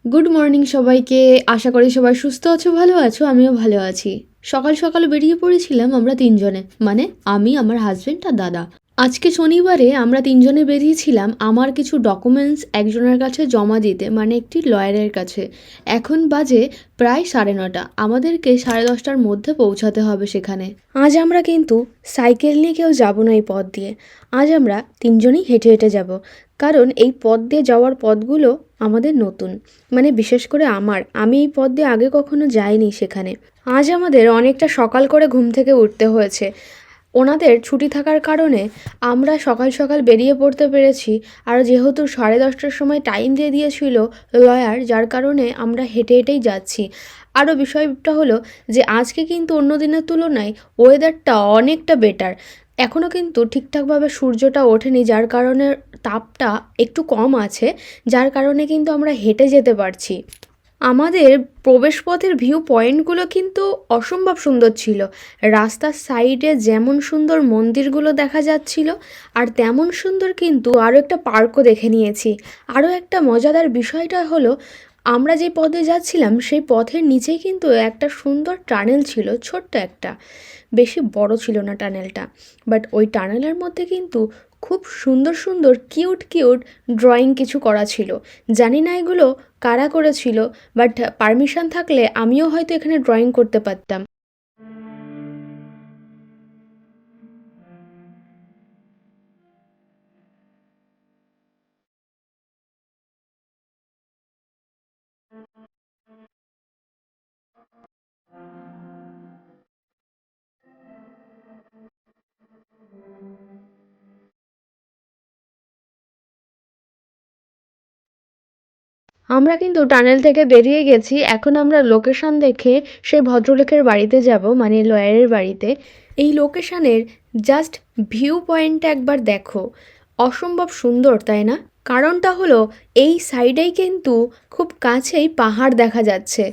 Good morning সবাইকে। আশা করি সবাই সুস্থ আছো, ভালো আছো। আমিও ভালো আছি। সকাল সকাল বেরিয়ে পড়েছিলাম আমরা তিনজনে, মানে আমি, আমার হাজবেন্ড আর দাদা। আজকে শনিবারে আমরা তিনজনে বেরিয়েছিলাম আমার কিছু ডকুমেন্টস একজনের কাছে জমা দিতে, মানে একটি লয়ারের কাছে। এখন বাজে প্রায় 9:30। আমাদেরকে 10:30টার মধ্যে পৌঁছাতে হবে সেখানে। আজ আমরা কিন্তু সাইকেল নিয়ে কেউ যাবো না এই পথ দিয়ে। আজ আমরা তিনজনেই হেঁটে হেঁটে যাব, কারণ এই পথ দিয়ে যাওয়ার পথগুলো আমাদের নতুন। মানে বিশেষ করে আমি এই পথ দিয়ে আগে কখনো যাইনি সেখানে। আজ আমাদের অনেকটা সকাল করে ঘুম থেকে উঠতে হয়েছে। ওনাদের ছুটি থাকার কারণে আমরা সকাল সকাল বেরিয়ে পড়তে পেরেছি। আর যেহেতু 10:30টার সময় টাইম দিয়ে দিয়েছিল লয়ার, যার কারণে আমরা হেঁটে হেঁটেই যাচ্ছি। আরও বিষয়টা হলো যে আজকে কিন্তু অন্য দিনের তুলনায় ওয়েদারটা অনেকটা বেটার। এখনও কিন্তু ঠিকঠাকভাবে সূর্যটা ওঠেনি, যার কারণে তাপটা একটু কম আছে, যার কারণে কিন্তু আমরা হেঁটে যেতে পারছি। আমাদের প্রবেশপথের ভিউ পয়েন্টগুলো কিন্তু অসম্ভব সুন্দর ছিল। রাস্তার সাইডে যেমন সুন্দর মন্দিরগুলো দেখা যাচ্ছিল, আর তেমন সুন্দর কিন্তু আরও একটা পার্কও দেখে নিয়েছি। আরও একটা মজাদার বিষয়টা হলো, আমরা যে পথে যাচ্ছিলাম সেই পথের নিচেই কিন্তু একটা সুন্দর টানেল ছিল, ছোট্ট একটা। বেশি বড় ছিল না টানেলটা, বাট ওই টানেলের মধ্যে কিন্তু খুব সুন্দর সুন্দর কিউট কিউট ড্রয়িং কিছু করা ছিল। জানি না এগুলো কারা করেছিল, বাট পারমিশন থাকলে আমিও হয়তো এখানে ড্রয়িং করতে পারতাম। আমরা কিন্তু টানেল থেকে বেরিয়ে গেছি। এখন আমরা লোকেশন দেখে সেই ভদ্রলোকের বাড়িতে যাব, মানে লয়ারের বাড়িতে। এই লোকেশনের জাস্ট ভিউ পয়েন্টটা একবার দেখো, অসম্ভব সুন্দর, তাই না? কারণটা হলো এই সাইডেই কিন্তু খুব কাছেই পাহাড় দেখা যাচ্ছে।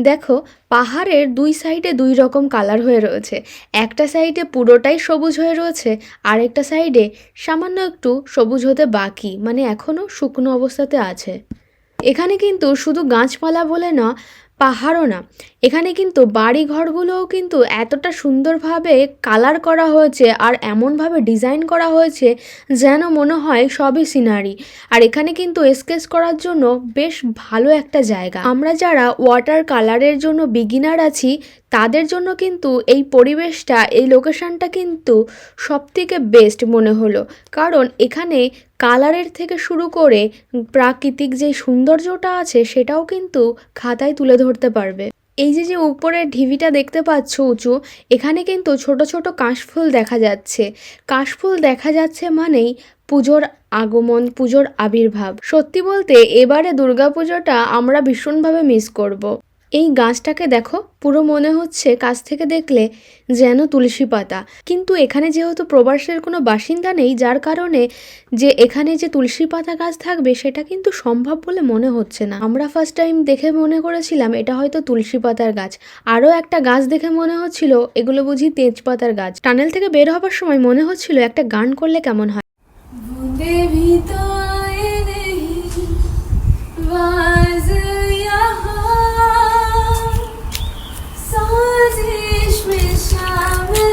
দেখো, পাহাড়ের দুই সাইডে দুই রকম কালার হয়ে রয়েছে। একটা সাইডে পুরোটাই সবুজ হয়ে রয়েছে, আরেকটা সাইডে সামান্য একটু সবুজ হতে বাকি, মানে এখনও শুকনো অবস্থাতে আছে। এখানে কিন্তু শুধু গাছপালা বলে না, পাহাড়ও না, এখানে কিন্তু বাড়ি ঘরগুলোও কিন্তু এতটা সুন্দরভাবে কালার করা হয়েছে আর এমনভাবে ডিজাইন করা হয়েছে যেন মনে হয় সবই সিনারি। আর এখানে কিন্তু স্কেচ করার জন্য বেশ ভালো একটা জায়গা। আমরা যারা ওয়াটার কালারের জন্য বিগিনার আছি, তাদের জন্য কিন্তু এই পরিবেশটা, এই লোকেশনটা কিন্তু সবথেকে বেস্ট মনে হলো। কারণ এখানে কালারের থেকে শুরু করে প্রাকৃতিক যে সৌন্দর্যটা আছে সেটাও কিন্তু খাতায় তুলে ধরতে পারবে। এই যে যে উপরের ঢিবিটা দেখতে পাচ্ছ উঁচু, এখানে কিন্তু ছোট ছোট কাশফুল দেখা যাচ্ছে। কাশফুল দেখা যাচ্ছে মানেই পুজোর আগমন, পুজোর আবির্ভাব। সত্যি বলতে এবারে দুর্গাপুজোটা আমরা ভীষণভাবে মিস করব। এই গাছটাকে দেখো, পুরো মনে হচ্ছে কাছ থেকে দেখলে যেন তুলসী পাতা। কিন্তু এখানে যেহেতু প্রবাসের কোনো বাসিন্দা নেই, যার কারণে যে এখানে যে তুলসী পাতা গাছ থাকবে সেটা কিন্তু সম্ভব বলে মনে হচ্ছে না। আমরা ফার্স্ট টাইম দেখে মনে করেছিলাম এটা হয়তো তুলসী পাতার গাছ। আরও একটা গাছ দেখে মনে হচ্ছিল এগুলো বুঝি তেজপাতার গাছ। টানেল থেকে বের হবার সময় মনে হচ্ছিল একটা গান করলে কেমন হয়। बूंदे भी तो आए नहीं, वाज यहाँ साजिश में शामिल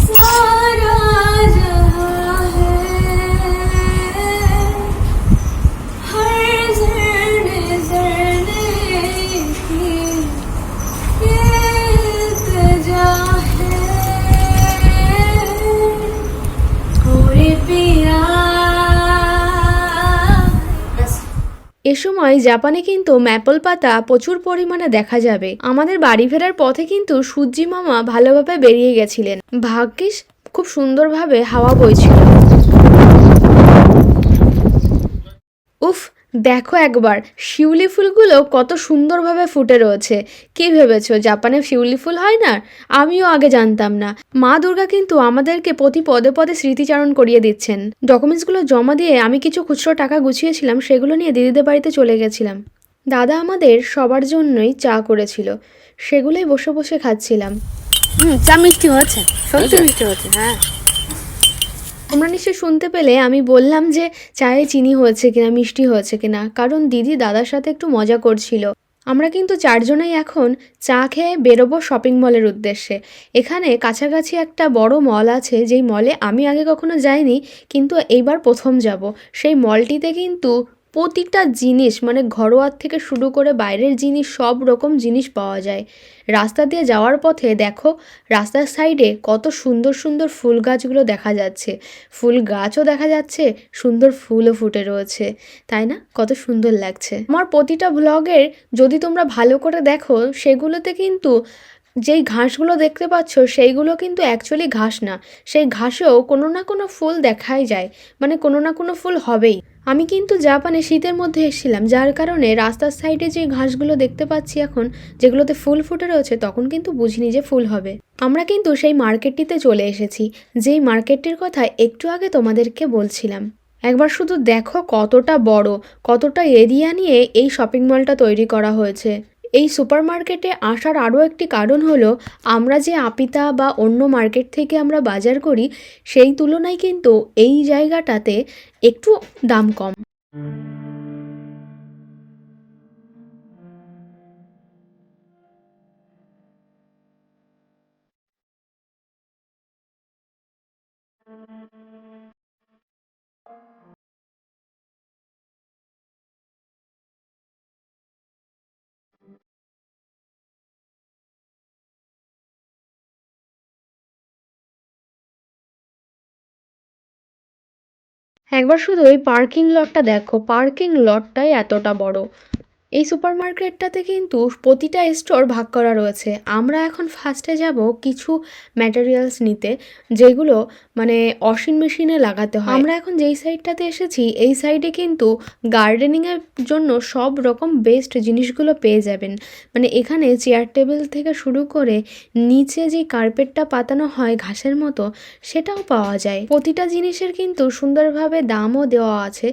सारा जहाँ है, हर जर्ने जर्ने की ये इल्तिजा है। ওরে পিয়া। এ সময় জাপানে কিন্তু ম্যাপল পাতা প্রচুর পরিমাণে দেখা যাবে। আমাদের বাড়ি ফেরার পথে কিন্তু সূর্যি মামা ভালোভাবে বেরিয়ে গেছিলেন। ভাগ্যিস খুব সুন্দরভাবে হাওয়া বইছিল। উফ, দেখো একবার শিউলি ফুলগুলো কত সুন্দরভাবে ফুটে রয়েছে। কি ভেবেছো জাপানে শিউলি ফুল হয় না? আমিও আগে জানতাম না। মা দুর্গা কিন্তু আমাদেরকে প্রতি পদে পদে স্মৃতিচারণ করিয়ে দিচ্ছেন। ডকুমেন্টসগুলো জমা দিয়ে আমি কিছু খুচরো টাকা গুছিয়েছিলাম, সেগুলো নিয়ে দিদিদের বাড়িতে চলে গেছিলাম। দাদা আমাদের সবার জন্যই চা করেছিল, সেগুলোই বসে বসে খাচ্ছিলাম। চা মিষ্টি হচ্ছে, সত্যি মিষ্টি হচ্ছে। হ্যাঁ, তোমরা নিশ্চয়ই শুনতে পেলে আমি বললাম যে চায়ে চিনি হয়েছে কিনা, মিষ্টি হয়েছে কিনা, কারণ দিদি দাদার সাথে একটু মজা করছিল। আমরা কিন্তু চারজনেই এখন চা খেয়ে বেরোবো শপিং মলের উদ্দেশ্যে। এখানে কাছাকাছি একটা বড় মল আছে, যেই মলে আমি আগে কখনো যাইনি, কিন্তু এইবার প্রথম যাব। সেই মলটিতে কিন্তু প্রতিটা জিনিস মানে ঘরোয়ার থেকে শুরু করে বাইরের জিনিস সব রকম জিনিস পাওয়া যায়। রাস্তা দিয়ে যাওয়ার পথে দেখো রাস্তার সাইডে কত সুন্দর সুন্দর ফুল গাছগুলো দেখা যাচ্ছে, ফুল গাছও দেখা যাচ্ছে, সুন্দর ফুলও ফুটে রয়েছে, তাই না? কত সুন্দর লাগছে। আমার প্রতিটা ব্লগের যদি তোমরা ভালো করে দেখো সেগুলোতে কিন্তু যেই ঘাসগুলো দেখতে পাচ্ছ সেইগুলো কিন্তু অ্যাকচুয়ালি ঘাস না, সেই ঘাসেও কোনো না কোনো ফুল দেখাই যায়, মানে কোনো না কোনো ফুল হবেই। আমি কিন্তু জাপানে শীতের মধ্যে এসেছিলাম, যার কারণে রাস্তার সাইডে যে ঘাসগুলো দেখতে পাচ্ছি এখন, যেগুলোতে ফুল ফুটে রয়েছে, তখন কিন্তু বুঝিনি যে ফুল হবে। আমরা কিন্তু সেই মার্কেটটিতে চলে এসেছি, যেই মার্কেটটির কথা একটু আগে তোমাদেরকে বলছিলাম। একবার শুধু দেখো কতটা বড়, কতটা এরিয়া নিয়ে এই শপিং মলটা তৈরি করা হয়েছে। এই সুপারমার্কেটে আসার আরও একটি কারণ হলো আমরা যে আপিতা বা অন্য মার্কেট থেকে আমরা বাজার করি সেই তুলনায় কিন্তু এই জায়গাটাতে একটু দাম কম। একবার শুধু এই পার্কিং লটটা দেখো, পার্কিং লটটাই এতটা বড়। এই সুপারমার্কেটটাতে কিন্তু প্রতিটা স্টোর ভাগ করা রয়েছে। আমরা এখন ফার্স্টে যাব কিছু ম্যাটেরিয়ালস নিতে, যেগুলো মানে ওয়াশিং মেশিনে লাগাতে হয়। আমরা এখন যেই সাইডটাতে এসেছি এই সাইডে কিন্তু গার্ডেনিংয়ের জন্য সব রকম বেস্ট জিনিসগুলো পেয়ে যাবেন। মানে এখানে চেয়ার টেবিল থেকে শুরু করে নিচে যে কার্পেটটা পাতানো হয় ঘাসের মতো, সেটাও পাওয়া যায়। প্রতিটা জিনিসের কিন্তু সুন্দরভাবে দামও দেওয়া আছে।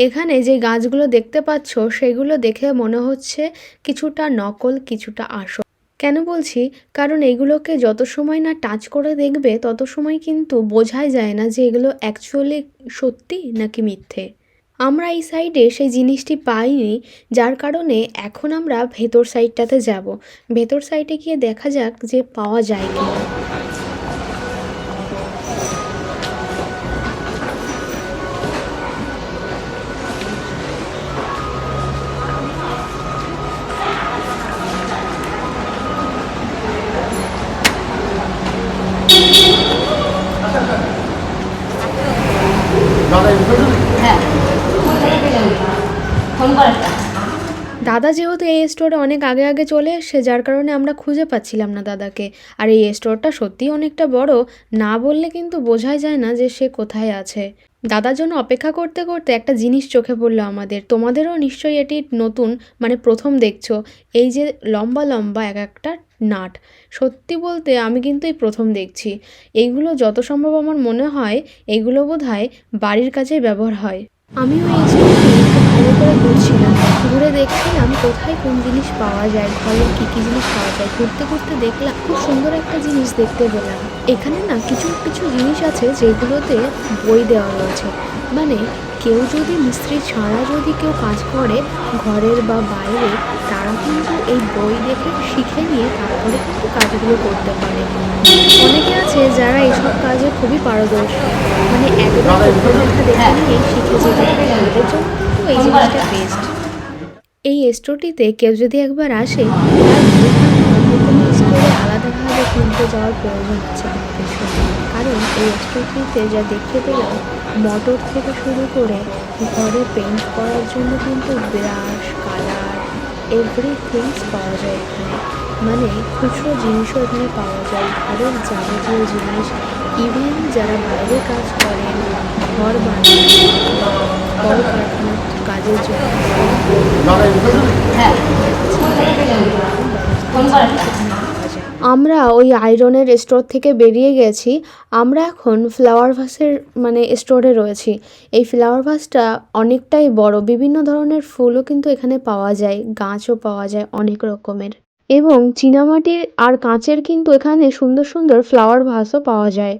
এখানে যে গাছগুলো দেখতে পাচ্ছ সেগুলো দেখে মনে হচ্ছে কিছুটা নকল কিছুটা আসল। কেন বলছি, কারণ এগুলোকে যত সময় না টাচ করে দেখবে তত সময় কিন্তু বোঝাই যায় না যে এগুলো অ্যাকচুয়ালি সত্যি নাকি মিথ্যে। আমরা এই সাইডে সেই জিনিসটি পাইনি, যার কারণে এখন আমরা ভেতর সাইডটাতে যাব। ভেতর সাইডে গিয়ে দেখা যাক যে পাওয়া যায় কিনা। দাদা যেহেতু এই স্টোরে অনেক আগে আগে চলে এসছে, যার কারণে আমরা খুঁজে পাচ্ছিলাম না দাদাকে। আর এই স্টোরটা সত্যিই অনেকটা বড়, না বললে কিন্তু বোঝাই যায় না যে সে কোথায় আছে। দাদার জন্য অপেক্ষা করতে করতে একটা জিনিস চোখে পড়লো আমাদের, তোমাদেরও নিশ্চয়ই এটি নতুন, মানে প্রথম দেখছো। এই যে লম্বা লম্বা এক একটা নাট, সত্যি বলতে আমি কিন্তু এই প্রথম দেখছি। এইগুলো যত সম্ভব আমার মনে হয় এইগুলো বোধহয় বাড়ির কাজে ব্যবহার হয়। আমিও এই স্টোরটি একটু ভালো করে ঘুরছিলাম, ঘুরে দেখছিলাম কোথায় কোন জিনিস পাওয়া যায়, ঘরে কী কী জিনিস পাওয়া যায়। ঘুরতে ঘুরতে দেখলাম খুব সুন্দর একটা জিনিস দেখতে পেলাম। এখানে না কিছু কিছু জিনিস আছে যেগুলোতে বই দেওয়া রয়েছে, মানে কেউ যদি মিস্ত্রি ছাড়া যদি কেউ কাজ করে ঘরের বা বাইরে, তারা কিন্তু এই বই দেখে শিখে নিয়ে তারপরে কিন্তু কাজগুলো করতে পারে। অনেকে আছে যারা এইসব কাজে খুবই পারদর্শী, মানে একবার রূপরেখা দেখে নিয়েই শিখে যেতে পারে, তাদের জন্য কিন্তু এই জিনিসটা বেস্ট। এই স্টোরটিতে কেউ যদি একবার আসে তার অন্য কোনো স্টোরে আলাদাভাবে কিনতে যাওয়ার প্রয়োজন আছে কোনো কিছু, কারণ এই স্টোরটিতে যা দেখতে পেলাম মোটর থেকে শুরু করে ঘরে পেইন্ট করার জন্য কিন্তু ব্রাশ, কালার, এভরিথিংস পাওয়া যায় এখানে। মানে খুচরো জিনিসও এখানে পাওয়া যায়, ঘরের যাবতীয় জিনিস। ইভেন যারা বাইরে কাজ করেন, ঘর বানান বা কলকারখানার কাজের জন্য আমরা ওই আয়রনের স্টোর থেকে বেরিয়ে গেছি। আমরা এখন ফ্লাওয়ার ভাসের মানে স্টোরে রয়েছি। এই ফ্লাওয়ার ভাসটা অনেকটাই বড়, বিভিন্ন ধরনের ফুলও কিন্তু এখানে পাওয়া যায়, গাছও পাওয়া যায় অনেক রকমের, এবং চীনামাটির আর কাঁচের কিন্তু এখানে সুন্দর সুন্দর ফ্লাওয়ার ভাসও পাওয়া যায়।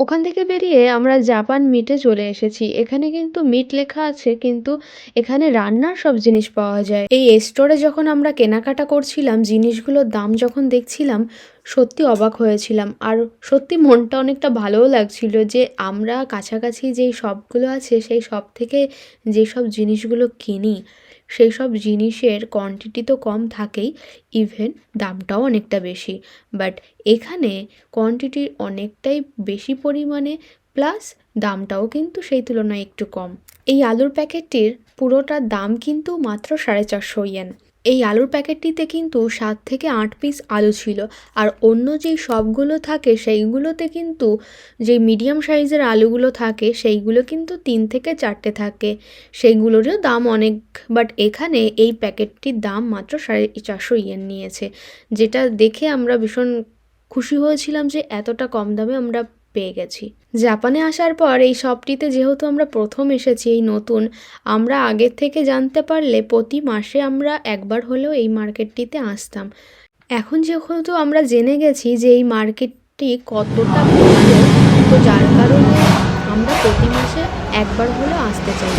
ওখান থেকে বেরিয়ে আমরা জাপান মিটে চলে এসেছি। এখানে কিন্তু মিট লেখা আছে, কিন্তু এখানে রান্নার সব জিনিস পাওয়া যায়। এই স্টোরে যখন আমরা কেনাকাটা করছিলাম, জিনিসগুলোর দাম যখন দেখছিলাম, সত্যি অবাক হয়েছিলাম। আর সত্যি মনটা অনেকটা ভালোও লাগছিল যে আমরা কাছাকাছি যেই শপগুলো আছে সেই শপ থেকে যেসব জিনিসগুলো কিনি সেই সব জিনিসের কোয়ান্টিটি তো কম থাকেই, ইভেন দামটাও অনেকটা বেশি। বাট এখানে কোয়ান্টিটি অনেকটাই বেশি পরিমাণে, প্লাস দামটাও কিন্তু সেই তুলনায় একটু কম। এই আলুর প্যাকেটটির পুরোটার দাম কিন্তু মাত্র 450 ইয়েন। এই আলুর প্যাকেটটিতে কিন্তু 7 থেকে 8 পিস আলু ছিল। আর অন্য যেই শপগুলো থাকে সেইগুলোতে কিন্তু যে মিডিয়াম সাইজের আলুগুলো থাকে সেইগুলো কিন্তু 3 থেকে 4টে থাকে, সেইগুলোরও দাম অনেক। বাট এখানে এই প্যাকেটটির দাম মাত্র 450 ইয়েন নিয়েছে, যেটা দেখে আমরা ভীষণ খুশি হয়েছিলাম যে এতটা কম দামে আমরা পেয়ে গেছি। জাপানে আসার পর এই শপটিতে যেহেতু আমরা প্রথম এসেছি, এই নতুন, আমরা আগের থেকে জানতে পারলে প্রতি মাসে আমরা একবার হলেও এই মার্কেটটিতে আসতাম। এখন যেহেতু আমরা জেনে গেছি যে এই মার্কেটটি কতটা ভালো, তো যার কারণে আমরা প্রতি মাসে একবার হলেও আসতে চাই।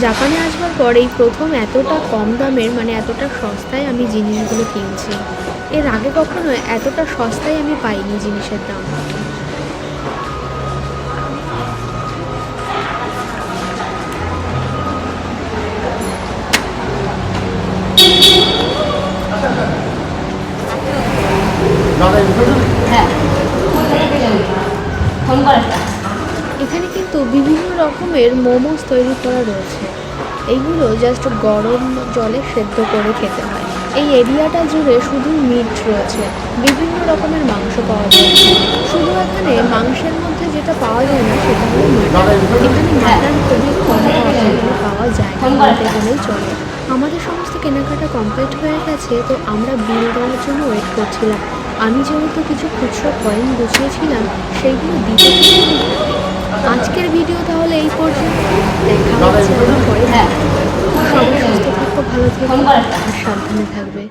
জাপানে আসবার পর এই প্রথম এতটা কম দামের, মানে এতটা সস্তায় আমি জিনিসগুলো কিনছি। এর আগে কখনো এতটা সস্তায় আমি পাইনি জিনিসের দাম। এখানে কিন্তু বিভিন্ন রকমের মোমোস তৈরি করা রয়েছে। এইগুলো জাস্ট গরম জলে সেদ্ধ করে খেতে হয়। এই এরিয়াটা জুড়ে শুধু মিট রয়েছে, বিভিন্ন রকমের মাংস পাওয়া যায়। শুধু এখানে মাংসের মধ্যে যেটা পাওয়া যায় না সেটা হলো মাটন। এখানে মাটন খুবই কম পাওয়া যায় না বলতে গেলেই চলে। আমাদের সমস্ত কেনাকাটা কমপ্লিট হয়ে গেছে, তো আমরা বিল দেওয়ার জন্য ওয়েট করছিলাম। আমি যেহেতু কিছু খুচরো কয়েন গুছিয়েছিলাম, সেইগুলো দিতে কিন্তু আজকের ভিডিও তাহলে এই পর্যন্ত। দেখা হচ্ছে আবার পরে। সবাই সুস্থ থাকো, ভালো থেকো আর সাবধানে থাকবে।